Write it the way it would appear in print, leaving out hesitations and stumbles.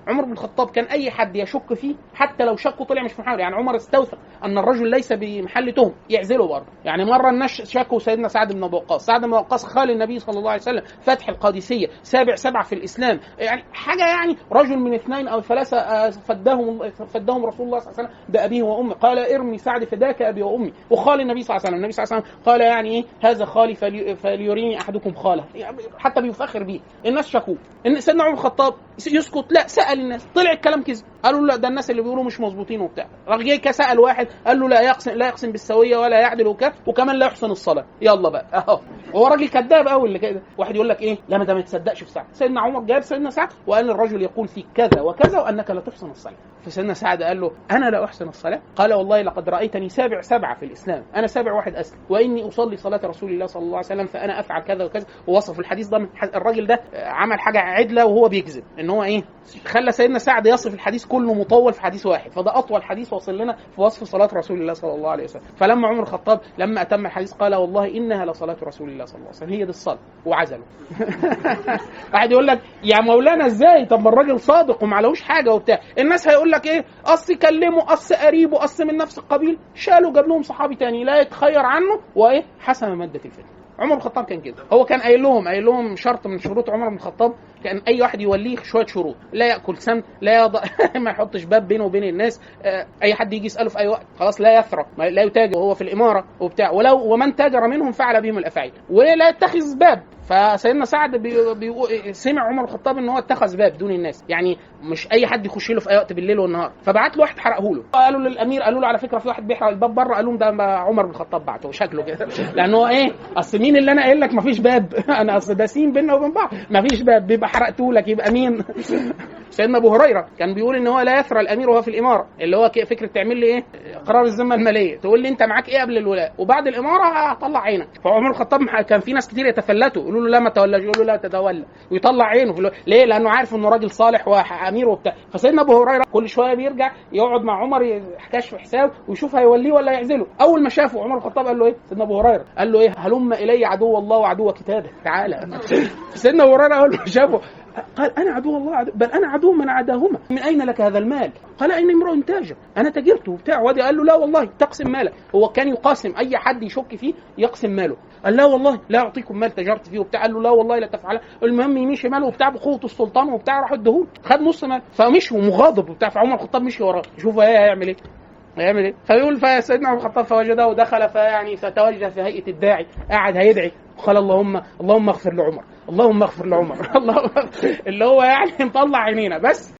عمر بن الخطاب كان اي حد يشك فيه حتى لو شكه طلع مش محاول، يعني عمر استوثق ان الرجل ليس بمحل تهم يعزله برضه. يعني مره الناس شكوا سيدنا سعد بن ابي وقاص، سعد بن وقاص خال النبي صلى الله عليه وسلم، فتح القادسيه، سابع في الاسلام، يعني حاجه يعني رجل من 2 أو 3 فدهم رسول الله صلى الله عليه وسلم بابيه وامه، قال ارمي سعد فداك ابي وامي، وخال النبي صلى الله عليه وسلم. النبي صلى الله عليه وسلم قال يعني ايه هذا خالي فليريني احدكم خاله، يعني حتى بيفخر بيه. الناس شكوه ان سيدنا عمر الخطاب يسكت، لا سال الناس، طلع الكلام كذب، قالوا لا ده الناس اللي بيقولوا مش مظبوطين وبتاع. راح جاي سال واحد قال له لا يقسم بالسويه ولا يعدل وكمان لا يحسن الصلاه. يلا بقى اهو، هو راجل كذاب قوي اللي كده. واحد يقول لك ايه لا ما تصدقش في سعد. سيدنا عمر جاب سيدنا سعد وقال الرجل يقول فيك كذا وكذا وانك لا تحسن الصلاه. فسيدنا سعد قال له انا لا احسن الصلاه؟ قال والله لقد رايتني سابع في الاسلام، انا 7 واحد اسلم، واني اصلي صلاه رسول الله صلى الله عليه وسلم فانا افعل كذا وكذا. ووصف الحديث ده الراجل ده عمل حاجه عدله وهو بيكذب، ان هو ايه خلى سيدنا سعد يصف الحديث كله مطول في حديث واحد، فده اطول حديث وصل لنا في وصف صلاه رسول الله صلى الله عليه وسلم. فلما عمر الخطاب لما اتم الحديث قال والله انها لصلاه رسول الله صلى الله عليه وسلم، هي دي الصلاه، وعزله. واحد يقول لك يا مولانا ازاي؟ طب ما الراجل صادق ومعلوش حاجه وبتاع. الناس هيقول لك ايه اصل كلمه، اصل قريبه، اصل من نفس القبيل، شالوا جاب لهم صحابي تاني لا يتخير عنه وايه حسم ماده الفتنه. عمر بن الخطاب كان كده، هو كان قايل لهم شرط من شروط عمر بن الخطاب، كان اي واحد يوليه شويه شروط: لا ياكل سم، لا يضع ما يحطش باب بينه وبين الناس، اي حد يجي يساله في اي وقت خلاص لا يثرى، لا يتاجر وهو في الاماره وبتاع، ومن تاجر منهم فعل بهم الافاعيل، ولا يتخذ باب. فسيدنا سعد سمع عمر الخطاب ان هو اتخذ باب دون الناس، يعني مش اي حد يخش له في اي وقت بالليل والنهار. فبعت له واحد حرقه له، قالوا للامير، قالوا له على فكره في واحد بيحرق الباب بره، قال لهم ده عمر بن الخطاب بعته شكله كده. لانه ايه اصل مين اللي انا قايل لك مفيش باب؟ انا اصل ده سين بيننا وبين بعض، مفيش باب، بيبقى حرقته لك يبقى مين؟ سيدنا ابو هريره كان بيقول ان هو لا يثرى الامير وهو في الاماره، اللي هو فكره تعمل لي ايه قرار الذمه الماليه، تقول لي انت معاك ايه قبل الولاء وبعد الاماره هطلع عينك. فعمر الخطاب كان في ناس كتير يتفلتوا يقولوا له لا ما تولى، يقول له لا تتولى، ويطلع عينه ليه؟ لانه عارف انه راجل صالح وامير وبتاع. فسيدنا ابو هريره كل شويه بيرجع يقعد مع عمر يحكاش في حساب ويشوف هيوليه ولا يعزله. اول ما شافه عمر الخطاب قال له ايه؟ سيدنا ابو هريره قال له ايه؟ هلم الي عدو الله وعدو كتابه، تعالى. سيدنا ابو هريره قال له شافه قال انا عدو الله بل انا عدو من عداهما، من اين لك هذا المال؟ قال اني امرؤ تاجر، انا تاجرت وبتاع. وادي قال له لا والله تقسم مالك، هو كان يقاسم اي حد يشك فيه يقسم ماله. قال لا والله لا اعطيكم مال تجرت فيه وبتاع. قال له لا والله لا تفعل. المهم يمشي ماله وبتاع بقوه السلطان وبتاع، راح الدهون خد نص مال، فمشي ومغاضب وبتاع. فعمر الخطاب مشي وراه يشوف هيعمل ايه. فيقول فسيدنا عمر الخطاب فوجده ودخل، فيعني فتوجه في هيئه الداعي، قاعد هيدعي، قال اللهم اغفر لعمر، اللهم اغفر لعمر. اللهم اللي هو يعني مطلع عينينا بس.